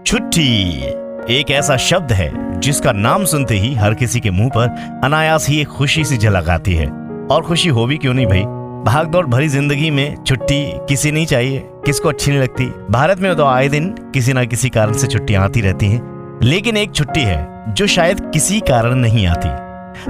छुट्टी एक ऐसा शब्द है जिसका नाम सुनते ही हर किसी के मुंह पर अनायास ही एक खुशी सी झलक आती है। और खुशी हो भी क्यों नहीं भाई, भागदौड़ भरी जिंदगी में छुट्टी किसी नहीं चाहिए, किसको अच्छी नहीं लगती। भारत में तो आए दिन किसी ना किसी कारण से छुट्टियां आती रहती हैं, लेकिन एक छुट्टी है जो शायद किसी कारण नहीं आती,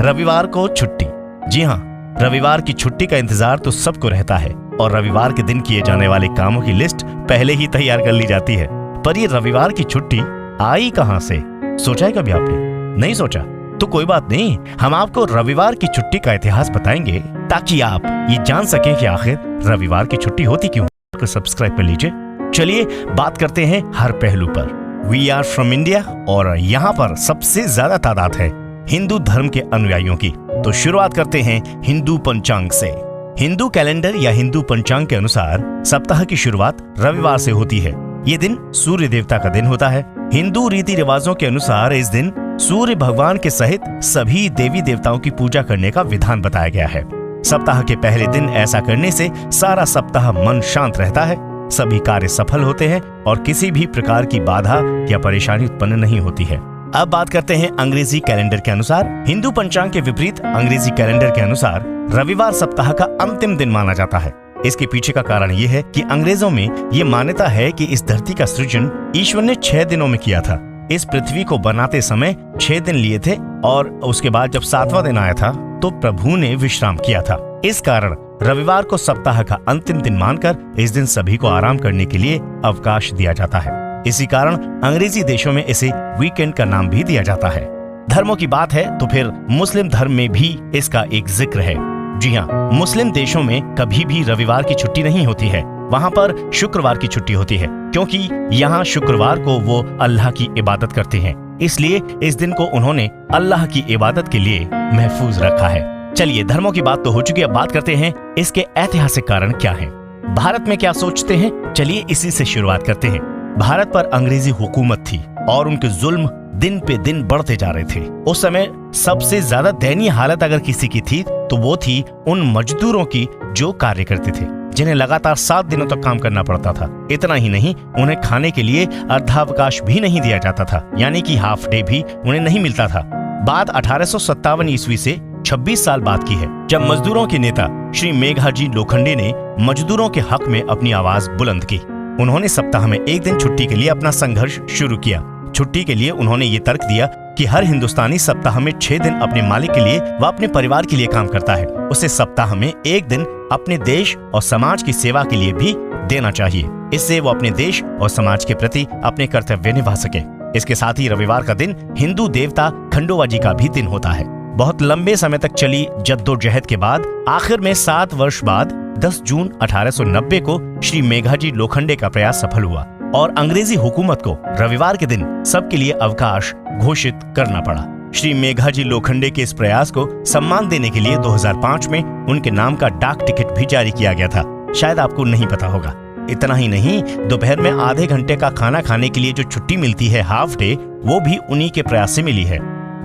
रविवार को छुट्टी। जी हाँ, रविवार की छुट्टी का इंतजार तो सबको रहता है और रविवार के दिन किए जाने वाले कामों की लिस्ट पहले ही तैयार कर ली जाती है। पर ये रविवार की छुट्टी आई कहां से, सोचा है कभी आपने? नहीं सोचा तो कोई बात नहीं, हम आपको रविवार की छुट्टी का इतिहास बताएंगे ताकि आप ये जान सकें कि आखिर रविवार की छुट्टी होती क्यों। तो सब्सक्राइब कर लीजिए। चलिए बात करते हैं हर पहलू पर। वी आर फ्रॉम इंडिया और यहाँ पर सबसे ज्यादा तादाद है हिंदू धर्म के अनुयायियों की। तो शुरुआत करते हैं हिंदू पंचांग से। हिंदू कैलेंडर या हिंदू पंचांग के अनुसार सप्ताह की शुरुआत रविवार से होती है। ये दिन सूर्य देवता का दिन होता है। हिंदू रीति रिवाजों के अनुसार इस दिन सूर्य भगवान के सहित सभी देवी देवताओं की पूजा करने का विधान बताया गया है। सप्ताह के पहले दिन ऐसा करने से सारा सप्ताह मन शांत रहता है, सभी कार्य सफल होते हैं और किसी भी प्रकार की बाधा या परेशानी उत्पन्न नहीं होती है। अब बात करते हैं अंग्रेजी कैलेंडर के अनुसार। हिंदू पंचांग के विपरीत अंग्रेजी कैलेंडर के अनुसार रविवार सप्ताह का अंतिम दिन माना जाता है। इसके पीछे का कारण ये है कि अंग्रेजों में ये मान्यता है कि इस धरती का सृजन ईश्वर ने 6 दिनों में किया था। इस पृथ्वी को बनाते समय 6 दिन लिए थे और उसके बाद जब 7वां दिन आया था तो प्रभु ने विश्राम किया था। इस कारण रविवार को सप्ताह का अंतिम दिन मानकर इस दिन सभी को आराम करने के लिए अवकाश दिया जाता है। इसी कारण अंग्रेजी देशों में इसे वीकेंड का नाम भी दिया जाता है। धर्मों की बात है तो फिर मुस्लिम धर्म में भी इसका एक जिक्र है। जी हाँ, मुस्लिम देशों में कभी भी रविवार की छुट्टी नहीं होती है, वहाँ पर शुक्रवार की छुट्टी होती है, क्योंकि यहाँ शुक्रवार को वो अल्लाह की इबादत करते हैं। इसलिए इस दिन को उन्होंने अल्लाह की इबादत के लिए महफूज रखा है। चलिए, धर्मों की बात तो हो चुकी है, अब बात करते हैं इसके ऐतिहासिक कारण क्या हैं। भारत में क्या सोचते हैं, चलिए इसी से शुरुआत करते हैं। भारत पर अंग्रेजी हुकूमत थी और उनके जुल्म दिन पे दिन बढ़ते जा रहे थे। उस समय सबसे ज्यादा दयनीय हालत अगर किसी की थी तो वो थी उन मजदूरों की जो कार्य करते थे, जिन्हें लगातार 7 दिनों तक काम करना पड़ता था। इतना ही नहीं, उन्हें खाने के लिए अर्धावकाश भी नहीं दिया जाता था, यानी कि हाफ डे भी उन्हें नहीं मिलता था। बात 1857 ईस्वी से 26 साल बाद की है, जब मजदूरों के नेता श्री मेघाजी लोखंडे ने मजदूरों के हक में अपनी आवाज बुलंद की। उन्होंने सप्ताह में एक दिन छुट्टी के लिए अपना संघर्ष शुरू किया। छुट्टी के लिए उन्होंने ये तर्क दिया कि हर हिंदुस्तानी सप्ताह में 6 दिन अपने मालिक के लिए व अपने परिवार के लिए काम करता है, उसे सप्ताह में एक दिन अपने देश और समाज की सेवा के लिए भी देना चाहिए। इससे वो अपने देश और समाज के प्रति अपने कर्तव्य निभा सके। इसके साथ ही रविवार का दिन हिंदू देवता खंडोबा जी का भी दिन होता है। बहुत लंबे समय तक चली जद्दोजहद के बाद आखिर में 7 वर्ष बाद 10 जून 1890 को श्री मेघाजी लोखंडे का प्रयास सफल हुआ और अंग्रेजी हुकूमत को रविवार के दिन सबके लिए अवकाश घोषित करना पड़ा। श्री मेघाजी लोखंडे के इस प्रयास को सम्मान देने के लिए 2005 में उनके नाम का डाक टिकट भी जारी किया गया था। शायद आपको नहीं पता होगा। इतना ही नहीं, दोपहर में आधे घंटे का खाना खाने के लिए जो छुट्टी मिलती है हाफ डे, वो भी उन्हीं के प्रयास से मिली है।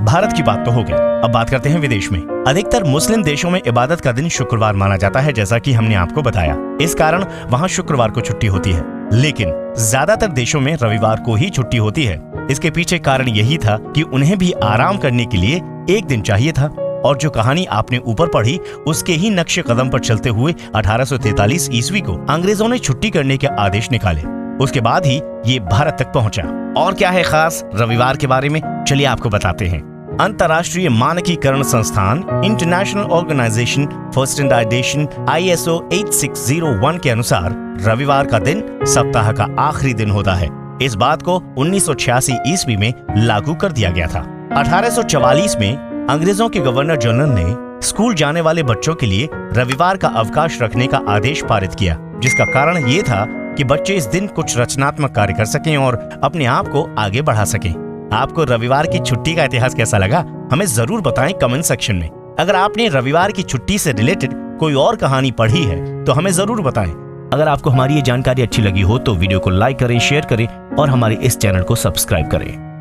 भारत की बात तो हो गई, अब बात करते हैं विदेश में। अधिकतर मुस्लिम देशों में इबादत का दिन शुक्रवार माना जाता है, जैसा कि हमने आपको बताया। इस कारण वहाँ शुक्रवार को छुट्टी होती है, लेकिन ज्यादातर देशों में रविवार को ही छुट्टी होती है। इसके पीछे कारण यही था कि उन्हें भी आराम करने के लिए एक दिन चाहिए था। और जो कहानी आपने ऊपर पढ़ी, उसके ही नक्शे कदम पर चलते हुए 1843 ईस्वी को अंग्रेजों ने छुट्टी करने के आदेश निकाले। उसके बाद ही ये भारत तक पहुंचा। और क्या है खास रविवार के बारे में, चलिए आपको बताते हैं। अंतर्राष्ट्रीय मानकीकरण संस्थान international organisation for standardisation ISO 8601 के अनुसार रविवार का दिन सप्ताह का आखिरी दिन होता है। इस बात को 1986 ईस्वी में लागू कर दिया गया था। 1844 में अंग्रेजों के गवर्नर जनरल ने स्कूल जाने वाले बच्चों के लिए रविवार का अवकाश रखने का आदेश पारित किया, जिसका कारण ये था कि बच्चे इस दिन कुछ रचनात्मक कार्य कर सकें और अपने आप को आगे बढ़ा सकें। आपको रविवार की छुट्टी का इतिहास कैसा लगा, हमें जरूर बताएं कमेंट सेक्शन में। अगर आपने रविवार की छुट्टी से रिलेटेड कोई और कहानी पढ़ी है तो हमें जरूर बताएं। अगर आपको हमारी ये जानकारी अच्छी लगी हो तो वीडियो को लाइक करें, शेयर करें और हमारे इस चैनल को सब्सक्राइब करें।